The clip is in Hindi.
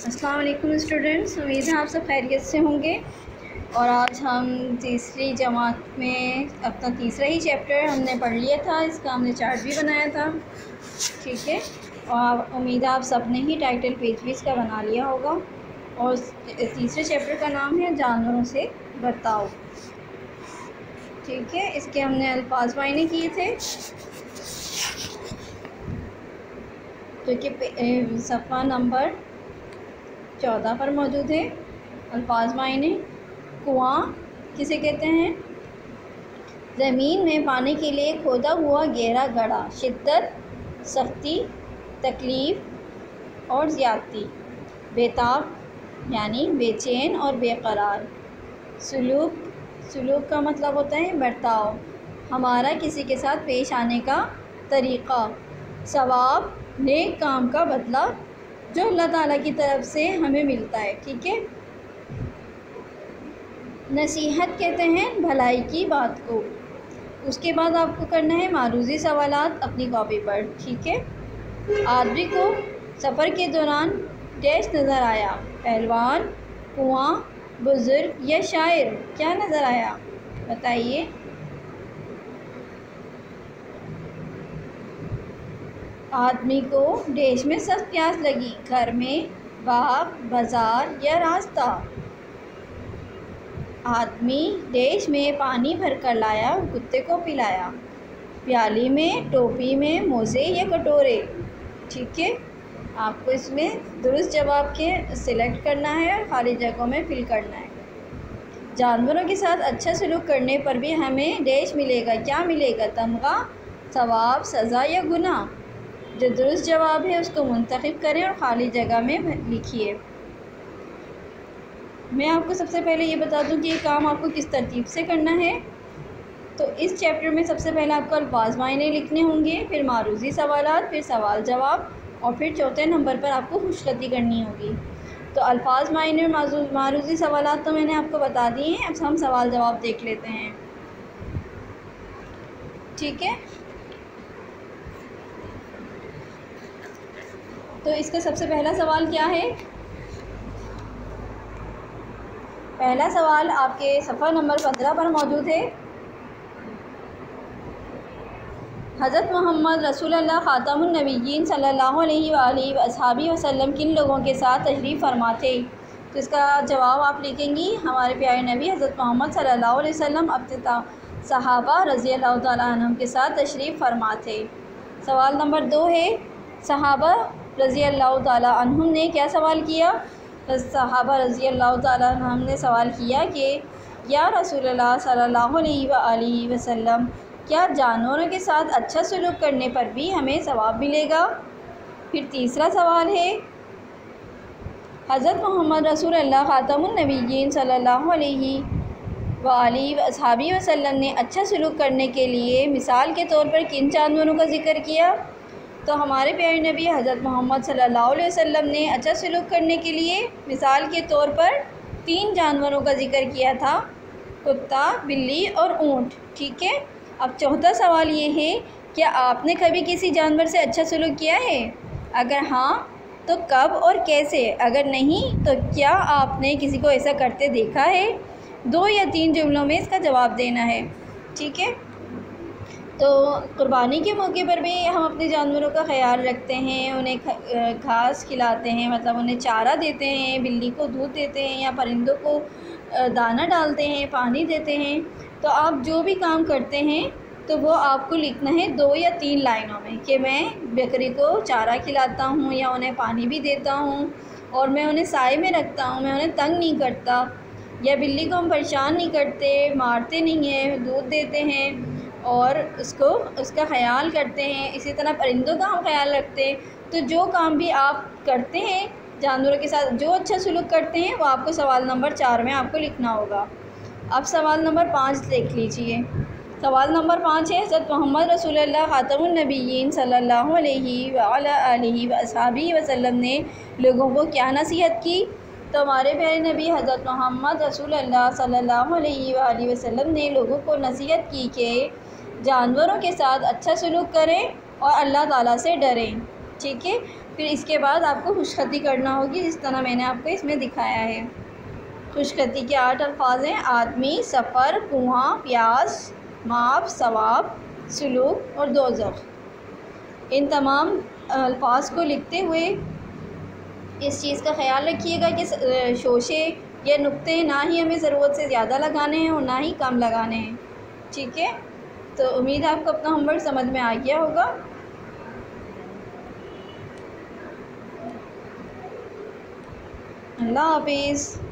अस्सलाम वालेकुम स्टूडेंट्स, उम्मीद है आप सब खैरियत से होंगे। और आज हम तीसरी जमात में अपना तीसरा ही चैप्टर हमने पढ़ लिया था। इसका हमने चार्ट भी बनाया था, ठीक है। और उम्मीद है आप सब ने ही टाइटल पेज भी इसका बना लिया होगा। और तीसरे चैप्टर का नाम है जानवरों से बर्ताव, ठीक है। इसके हमने अल्फाज मायने किए थे, जो कि सफ़ा नंबर 14 पर मौजूद है। अल्फाज मायने। कुआं किसे कहते हैं? ज़मीन में पानी के लिए खोदा हुआ गहरा गड्ढा। शिद्दत, सख्ती, तकलीफ़ और ज़्यादती। बेताब यानी बेचैन और बेकरार। सलूक का मतलब होता है बर्ताव, हमारा किसी के साथ पेश आने का तरीक़ा। सवाब, नेक काम का बदला जो अल्लाह ताला की तरफ से हमें मिलता है, ठीक है। नसीहत कहते हैं भलाई की बात को। उसके बाद आपको करना है मारूज़ी सवालात अपनी कॉपी पर, ठीक है। आदमी को सफ़र के दौरान डैश नज़र आया? पहलवान, कुआं, बुज़ुर्ग या शायर? क्या नज़र आया बताइए। आदमी को डैश में सख्त प्यास लगी? घर में, बाग, बाज़ार या रास्ता? आदमी डैश में पानी भर कर लाया, कुत्ते को पिलाया? प्याली में, टोपी में, मोज़े या कटोरे? ठीक है। आपको इसमें दुरुस्त जवाब के सिलेक्ट करना है और खाली जगहों में फिल करना है। जानवरों के साथ अच्छा सलूक करने पर भी हमें डैश मिलेगा। क्या मिलेगा? तमगा, सवाब, सज़ा या गुनाह? जो दुरुस्त जवाब है उसको मुंतखब करें और ख़ाली जगह में लिखिए। मैं आपको सबसे पहले ये बता दूं कि ये काम आपको किस तरतीब से करना है। तो इस चैप्टर में सबसे पहले आपको अल्फाज मायने लिखने होंगे, फिर मारूज़ी सवालात, फिर सवाल जवाब और फिर चौथे नंबर पर आपको खुशखती करनी होगी। तो अल्फाज मायने और मारूज़ी सवालात तो मैंने आपको बता दिए हैं। अब हम सवाल जवाब देख लेते हैं, ठीक है। तो इसका सबसे पहला सवाल क्या है? पहला सवाल आपके सफ़ा नंबर 15 पर मौजूद है। हज़रत मोहम्मद रसूलुल्लाह ख़ातमुन नबिय्यीन सल्लल्लाहु अलैहि वसल्लम वसल्लम किन लोगों के साथ तशरीफ़ फरमा थे? तो इसका जवाब आप लिखेंगी, हमारे प्यारे नबी हज़रत मोहम्मद सल्लल्लाहु अलैहि वसल्लम अपने सहाबा रज़ी अल्लाह तआला अन्हुम के साथ तशरीफ़ फरमा थे। सवाल नंबर 2 है, सहाबा रज़ी अल्लाह तआला अन्हुम ने क्या सवाल किया? सहाबा रज़ी अल्लाह तआला अन्हुम ने सवाल किया कि या रसूलल्लाह सल्लल्लाहु अलैहि वसल्लम, क्या जानवरों के साथ अच्छा सलूक करने पर भी हमें सवाब मिलेगा? फिर तीसरा सवाल है, हज़रत मोहम्मद रसूलुल्लाह ख़ातमुन नबिय्यीन सल्लल्लाहु अलैहि वसल्लम ने अच्छा सलूक करने के लिए मिसाल के तौर पर किन जानवरों का ज़िक्र किया? तो हमारे प्यारे नबी हज़रत मोहम्मद सल्लल्लाहु अलैहि वसल्लम ने अच्छा सलूक करने के लिए मिसाल के तौर पर 3 जानवरों का ज़िक्र किया था, कुत्ता, बिल्ली और ऊँट, ठीक है। अब चौथा सवाल ये है, क्या आपने कभी किसी जानवर से अच्छा सलूक किया है? अगर हाँ तो कब और कैसे? अगर नहीं तो क्या आपने किसी को ऐसा करते देखा है? 2 या 3 जुमलों में इसका जवाब देना है, ठीक है। तो कुर्बानी के मौके पर भी हम अपने जानवरों का ख़याल रखते हैं, उन्हें घास खिलाते हैं, मतलब उन्हें चारा देते हैं, बिल्ली को दूध देते हैं या परिंदों को दाना डालते हैं, पानी देते हैं। तो आप जो भी काम करते हैं तो वो आपको लिखना है 2 या 3 लाइनों में कि मैं बकरी को चारा खिलाता हूँ या उन्हें पानी भी देता हूँ और मैं उन्हें साए में रखता हूँ, मैं उन्हें तंग नहीं करता, या बिल्ली को हम परेशान नहीं करते, मारते नहीं हैं, दूध देते हैं और उसका ख़याल करते हैं। इसी तरह परिंदों का हम ख़याल रखते हैं। तो जो काम भी आप करते हैं जानवरों के साथ, जो अच्छा सलूक करते हैं, वो आपको सवाल नंबर 4 में आपको लिखना होगा। अब सवाल नंबर 5 देख लीजिए। सवाल नंबर 5 है, हज़रत मोहम्मद रसूलुल्लाह ख़ातमुन नबिय्यीन सल्लल्लाहु अलैहि वसल्लम ने लोगों को क्या नसीहत की? तो हमारे प्यारे नबी हज़रत मोहम्मद रसूलुल्लाह सल्लल्लाहु अलैहि वसल्लम ने लोगों को नसीहत की कि जानवरों के साथ अच्छा सलूक करें और अल्लाह ताला से डरें, ठीक है। फिर इसके बाद आपको खुशखती करना होगी, जिस तरह मैंने आपको इसमें दिखाया है। खुशखती के 8 अल्फाज हैं: आदमी, सफ़र, कुआं, प्यास, माफ़, सवाब, सुलूक और दोज़ख। इन तमाम अल्फाज को लिखते हुए इस चीज़ का ख़्याल रखिएगा कि शोशे या नुक्ते ना ही हमें ज़रूरत से ज़्यादा लगाने हैं और ना ही कम लगाने हैं। ठीक है, तो उम्मीद है आपको अपना होमवर्क समझ में आ गया होगा। अल्लाह हाफिज़।